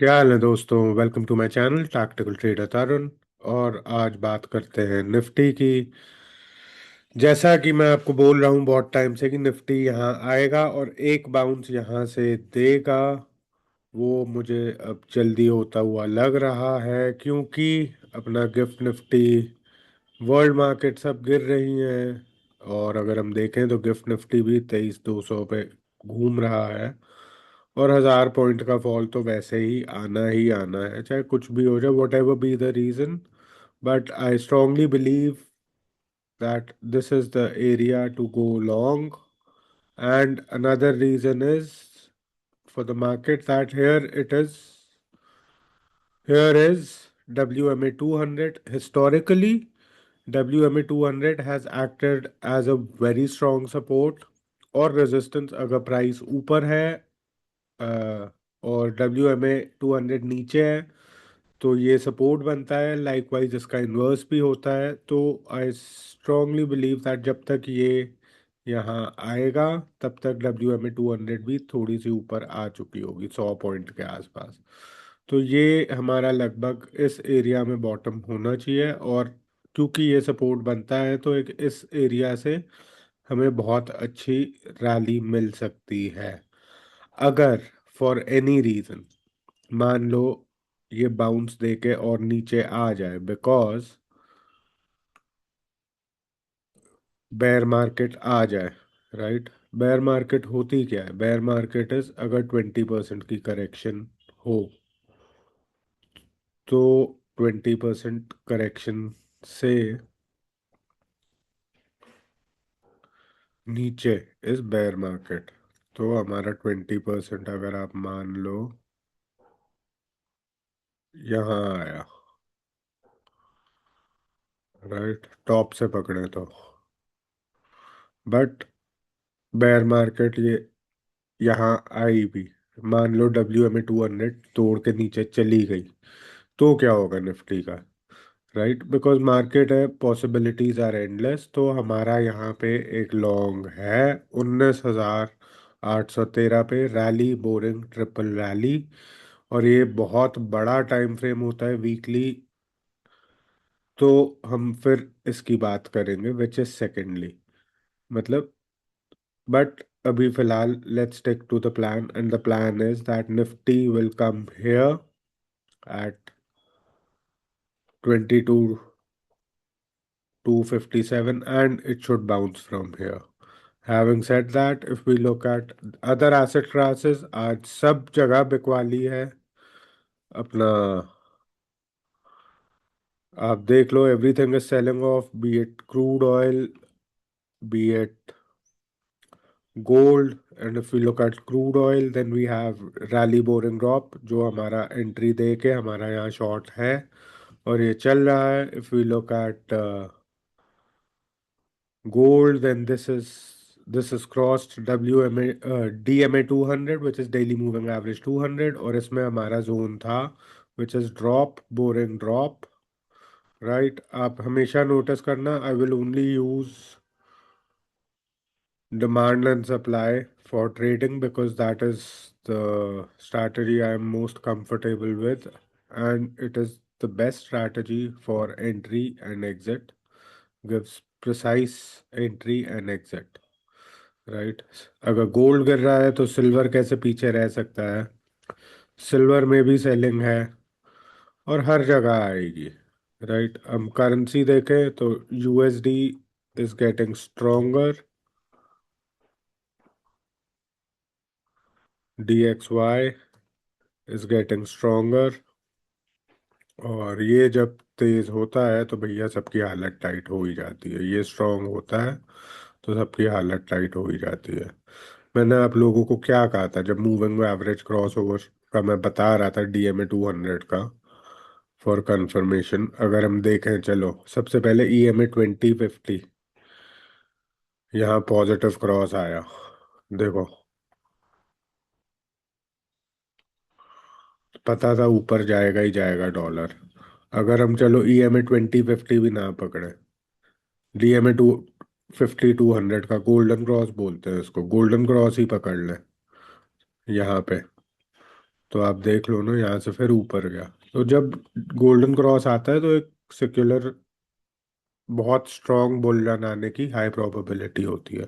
क्या हाल है दोस्तों। Welcome to my channel Tactical Trader Tarun. और आज बात करते हैं निफ्टी की। जैसा कि मैं आपको बोल रहा हूँ बहुत टाइम से कि निफ्टी यहाँ आएगा और एक बाउंस यहाँ से देगा। वो मुझे अब जल्दी होता हुआ लग रहा है क्योंकि अपना गिफ्ट निफ्टी, वर्ल्ड मार्केट सब गिर रही हैं। और अगर हम देखें तो गिफ्ट निफ्टी भी 23,200 पे घूम रहा है। और 1,000 पॉइंट का फॉल तो वैसे ही आना है, चाहे कुछ भी हो जाए, whatever be the reason. But I strongly believe that this is the area to go long. And another reason is for the market that here is WMA 200. Historically, WMA 200 has acted as a very strong support और resistance अगर price ऊपर है और WMA 200 नीचे है तो ये support बनता है। लाइकवाइज इसका इन्वर्स भी होता है। तो आई स्ट्रांगली बिलीव दैट जब तक ये यहाँ आएगा तब तक WMA 200 भी थोड़ी सी ऊपर आ चुकी होगी, 100 पॉइंट के आसपास। तो ये हमारा लगभग इस एरिया में बॉटम होना चाहिए। और क्योंकि ये सपोर्ट बनता है तो एक इस एरिया से हमें बहुत अच्छी रैली मिल सकती है। अगर फॉर एनी रीजन मान लो ये बाउंस देके और नीचे आ जाए, बिकॉज बेयर मार्केट आ जाए, राइट। बेयर मार्केट होती क्या है? बेयर मार्केट इज अगर 20% की करेक्शन हो तो 20% करेक्शन से नीचे इज बेयर मार्केट। तो हमारा 20% अगर आप मान लो यहाँ आया, राइट, टॉप से पकड़े तो। बट बेयर मार्केट ये यहाँ आई भी, मान लो WMA 200 तोड़ के नीचे चली गई तो क्या होगा निफ्टी का? राइट, बिकॉज मार्केट है, पॉसिबिलिटीज आर एंडलेस। तो हमारा यहाँ पे एक लॉन्ग है 19,813 पे, रैली बोरिंग ट्रिपल रैली। और ये बहुत बड़ा टाइम फ्रेम होता है, वीकली। तो हम फिर इसकी बात करेंगे विच इज सेकेंडली, मतलब। बट अभी फिलहाल let's stick to the plan, and the plan is that Nifty will come here at 22,257 and it should bounce from here. Having said that, if we look at other asset classes, आज सब जगह बिकवाली है अपना। आप देख लो, everything is selling off, be it crude oil, be it gold. And if we look at crude oil then we have rally boring drop, जो हमारा एंट्री दे के हमारा यहाँ शॉर्ट है और ये चल रहा है। If we look at gold, then this is crossed WMA DMA 200 which is daily moving average 200, और इसमें हमारा जोन था which is drop boring drop, right। आप हमेशा नोटिस करना, I will only use demand and supply for trading because that is the strategy I am most comfortable with, and it is the best strategy for entry and exit, gives precise entry and exit, right. अगर gold गिर रहा है तो silver कैसे पीछे रह सकता है? सिल्वर में भी सेलिंग है और हर जगह आएगी, राइट। हम करेंसी देखें तो USD is getting stronger, DXY is getting stronger. और ये जब तेज होता है तो भैया सबकी हालत टाइट हो ही जाती है। ये स्ट्रांग होता है तो सबकी हालत टाइट हो ही जाती है। मैंने आप लोगों को क्या कहा था जब मूविंग एवरेज क्रॉस ओवर का मैं बता रहा था, DMA 200 का, फॉर कंफर्मेशन अगर हम देखें, चलो सबसे पहले EMA 2050 यहाँ पॉजिटिव क्रॉस आया, देखो, पता था ऊपर जाएगा ही जाएगा डॉलर। अगर हम चलो EMA 2050 भी ना पकड़े, DMA 250 200 का गोल्डन क्रॉस बोलते हैं इसको, गोल्डन क्रॉस ही पकड़ ले यहाँ पे, तो आप देख लो ना, यहाँ से फिर ऊपर गया। तो जब गोल्डन क्रॉस आता है तो एक सेक्युलर बहुत स्ट्रॉन्ग बुल रन आने की हाई प्रोबेबिलिटी होती है।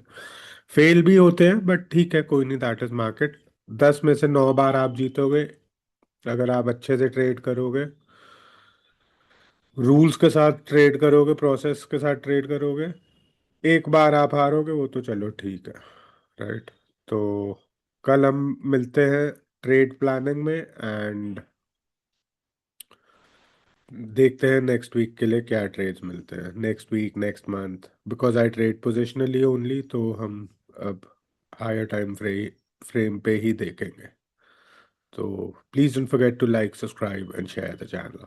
फेल भी होते हैं बट ठीक है, कोई नहीं, दैट इज मार्केट। 10 में से 9 बार आप जीतोगे अगर आप अच्छे से ट्रेड करोगे, रूल्स के साथ ट्रेड करोगे, प्रोसेस के साथ ट्रेड करोगे। 1 बार आप हारोगे, वो तो चलो ठीक है, राइट। तो कल हम मिलते हैं ट्रेड प्लानिंग में, एंड देखते हैं नेक्स्ट वीक के लिए क्या ट्रेड्स मिलते हैं, next week, next month, because I trade positionally only, तो हम अब हायर टाइम फ्रेम पे ही देखेंगे। तो please don't forget to like, subscribe and share the channel.